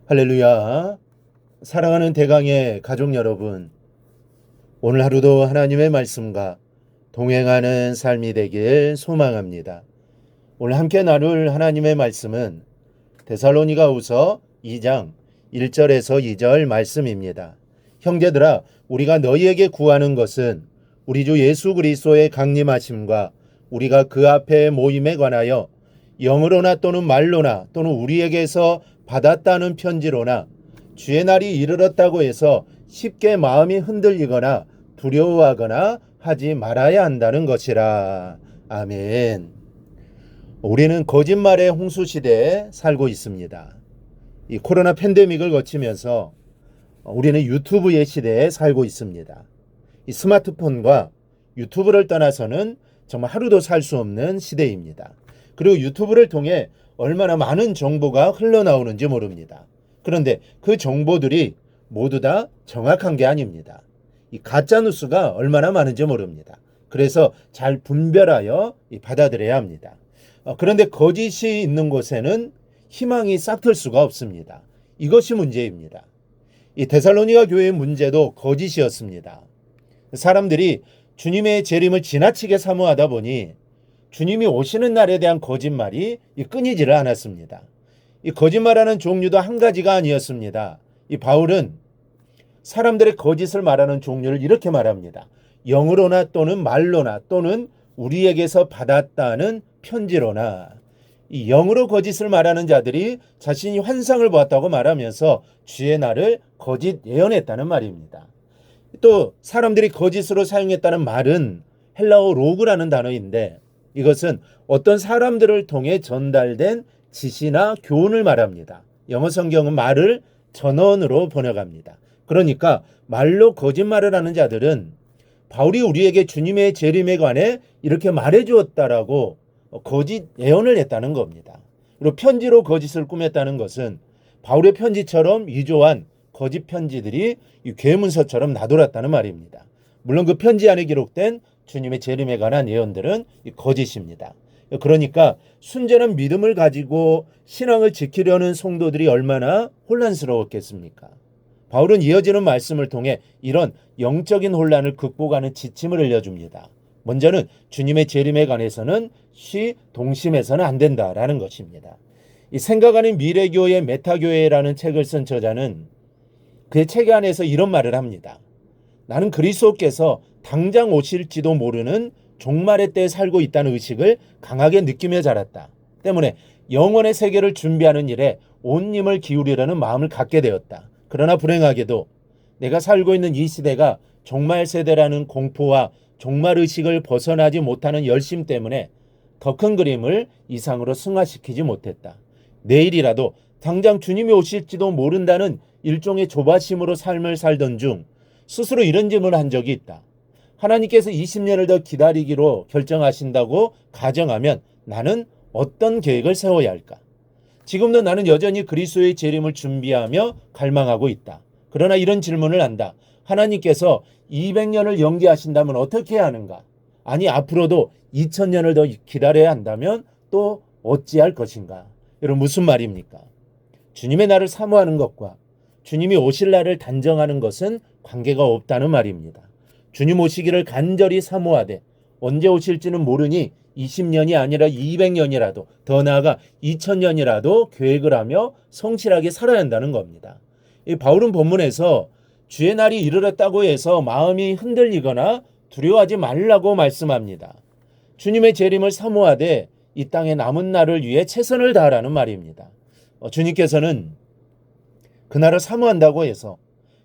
할렐루야. 사랑하는 대강의 가족 여러분, 오늘 하루도 하나님의 말씀과 동행하는 삶이 되길 소망합니다. 오늘 함께 나눌 하나님의 말씀은 데살로니가후서 2장 1절에서 2절 말씀입니다. 형제들아, 우리가 너희에게 구하는 것은 우리 주 예수 그리스도의 강림하심과 우리가 그 앞에 모임에 관하여 영으로나 또는 말로나 또는 우리에게서 받았다는 편지로나 주의 날이 이르렀다고 해서 쉽게 마음이 흔들리거나 두려워하거나 하지 말아야 한다는 것이라. 아멘. 우리는 거짓말의 홍수 시대에 살고 있습니다. 이 코로나 팬데믹을 거치면서 우리는 유튜브의 시대에 살고 있습니다. 이 스마트폰과 유튜브를 떠나서는 정말 하루도 살 수 없는 시대입니다. 그리고 유튜브를 통해 얼마나 많은 정보가 흘러나오는지 모릅니다. 그런데 그 정보들이 모두 다 정확한 게 아닙니다. 이 가짜 뉴스가 얼마나 많은지 모릅니다. 그래서 잘 분별하여 받아들여야 합니다. 그런데 거짓이 있는 곳에는 희망이 싹틀 수가 없습니다. 이것이 문제입니다. 이 데살로니가 교회의 문제도 거짓이었습니다. 사람들이 주님의 재림을 지나치게 사모하다 보니 주님이 오시는 날에 대한 거짓말이 끊이지를 않았습니다. 이 거짓말하는 종류도 한 가지가 아니었습니다. 이 바울은 사람들의 거짓을 말하는 종류를 이렇게 말합니다. 영으로나 또는 말로나 또는 우리에게서 받았다는 편지로나. 이 영으로 거짓을 말하는 자들이 자신이 환상을 보았다고 말하면서 주의 날을 거짓 예언했다는 말입니다. 또 사람들이 거짓으로 사용했다는 말은 헬라어 로그라는 단어인데 이것은 어떤 사람들을 통해 전달된 지시나 교훈을 말합니다. 영어 성경은 말을 전언으로 번역합니다. 그러니까 말로 거짓말을 하는 자들은 바울이 우리에게 주님의 재림에 관해 이렇게 말해주었다라고 거짓 예언을 했다는 겁니다. 그리고 편지로 거짓을 꾸몄다는 것은 바울의 편지처럼 위조한 거짓 편지들이 괴문서처럼 나돌았다는 말입니다. 물론 그 편지 안에 기록된 주님의 재림에 관한 예언들은 거짓입니다. 그러니까 순전한 믿음을 가지고 신앙을 지키려는 성도들이 얼마나 혼란스러웠겠습니까? 바울은 이어지는 말씀을 통해 이런 영적인 혼란을 극복하는 지침을 알려줍니다. 먼저는 주님의 재림에 관해서는 동심해서는 안 된다라는 것입니다. 이 생각하는 미래교회 메타교회라는 책을 쓴 저자는 그의 책 안에서 이런 말을 합니다. 나는 그리스도께서 당장 오실지도 모르는 종말의 때에 살고 있다는 의식을 강하게 느끼며 자랐다. 때문에 영원의 세계를 준비하는 일에 온 힘을 기울이려는 마음을 갖게 되었다. 그러나 불행하게도 내가 살고 있는 이 시대가 종말 세대라는 공포와 종말 의식을 벗어나지 못하는 열심 때문에 더 큰 그림을 이상으로 승화시키지 못했다. 내일이라도 당장 주님이 오실지도 모른다는 일종의 조바심으로 삶을 살던 중 스스로 이런 질문을 한 적이 있다. 하나님께서 20년을 더 기다리기로 결정하신다고 가정하면 나는 어떤 계획을 세워야 할까? 지금도 나는 여전히 그리스도의 재림을 준비하며 갈망하고 있다. 그러나 이런 질문을 한다. 하나님께서 200년을 연기하신다면 어떻게 해야 하는가? 아니 앞으로도 2000년을 더 기다려야 한다면 또 어찌할 것인가? 여러분 무슨 말입니까? 주님의 날을 사모하는 것과 주님이 오실 날을 단정하는 것은 관계가 없다는 말입니다. 주님 오시기를 간절히 사모하되 언제 오실지는 모르니 20년이 아니라 200년이라도 더 나아가 2000년이라도 계획을 하며 성실하게 살아야 한다는 겁니다. 이 바울은 본문에서 주의 날이 이르렀다고 해서 마음이 흔들리거나 두려워하지 말라고 말씀합니다. 주님의 재림을 사모하되 이 땅의 남은 날을 위해 최선을 다하라는 말입니다. 주님께서는 그날을 사모한다고 해서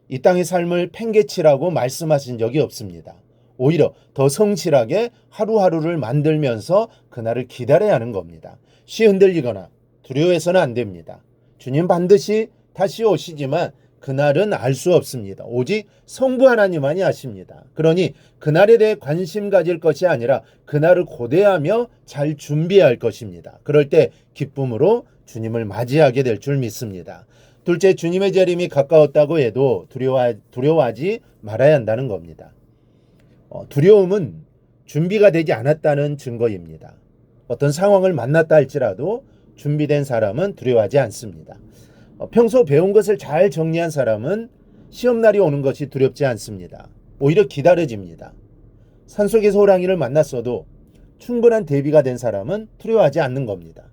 이 땅의 삶을 팽개치라고 말씀하신 적이 없습니다. 오히려 더 성실하게 하루하루를 만들면서 그날을 기다려야 하는 겁니다. 흔들리거나 두려워해서는 안 됩니다. 주님 반드시 다시 오시지만 그날은 알 수 없습니다. 오직 성부 하나님만이 아십니다. 그러니 그날에 대해 관심 가질 것이 아니라 그날을 고대하며 잘 준비해야 할 것입니다. 그럴 때 기쁨으로 주님을 맞이하게 될 줄 믿습니다. 둘째, 주님의 재림이 가까웠다고 해도 두려워하지 말아야 한다는 겁니다. 두려움은 준비가 되지 않았다는 증거입니다. 어떤 상황을 만났다 할지라도 준비된 사람은 두려워하지 않습니다. 평소 배운 것을 잘 정리한 사람은 시험날이 오는 것이 두렵지 않습니다. 오히려 기다려집니다. 산속에서 호랑이를 만났어도 충분한 대비가 된 사람은 두려워하지 않는 겁니다.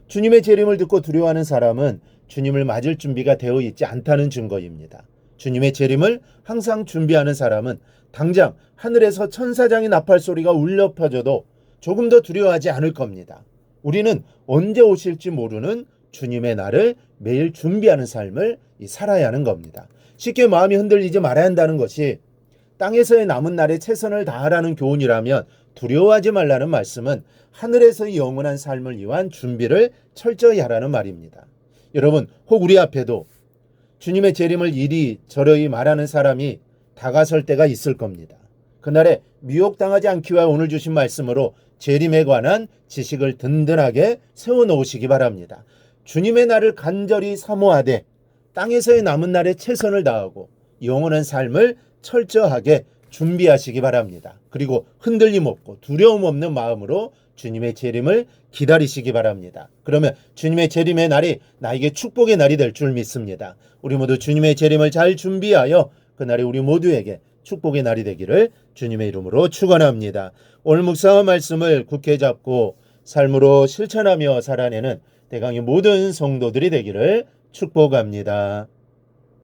주님의 재림을 듣고 두려워하는 사람은 주님을 맞을 준비가 되어 있지 않다는 증거입니다. 주님의 재림을 항상 준비하는 사람은 당장 하늘에서 천사장의 나팔 소리가 울려 퍼져도 조금 더 두려워하지 않을 겁니다. 우리는 언제 오실지 모르는 주님의 날을 매일 준비하는 삶을 살아야 하는 겁니다. 쉽게 마음이 흔들리지 말아야 한다는 것이 땅에서의 남은 날에 최선을 다하라는 교훈이라면 두려워하지 말라는 말씀은 하늘에서의 영원한 삶을 위한 준비를 철저히 하라는 말입니다. 여러분, 혹 우리 앞에도 주님의 재림을 이리저리 말하는 사람이 다가설 때가 있을 겁니다. 그날에 미혹당하지 않기 위해 오늘 주신 말씀으로 재림에 관한 지식을 든든하게 세워놓으시기 바랍니다. 주님의 날을 간절히 사모하되 땅에서의 남은 날에 최선을 다하고 영원한 삶을 철저하게 준비하시기 바랍니다. 그리고 흔들림 없고 두려움 없는 마음으로 주님의 재림을 기다리시기 바랍니다. 그러면 주님의 재림의 날이 나에게 축복의 날이 될 줄 믿습니다. 우리 모두 주님의 재림을 잘 준비하여 그날이 우리 모두에게 축복의 날이 되기를 주님의 이름으로 축원합니다. 오늘 묵상한 말씀을 굳게 잡고 삶으로 실천하며 살아내는 대강의 모든 성도들이 되기를 축복합니다.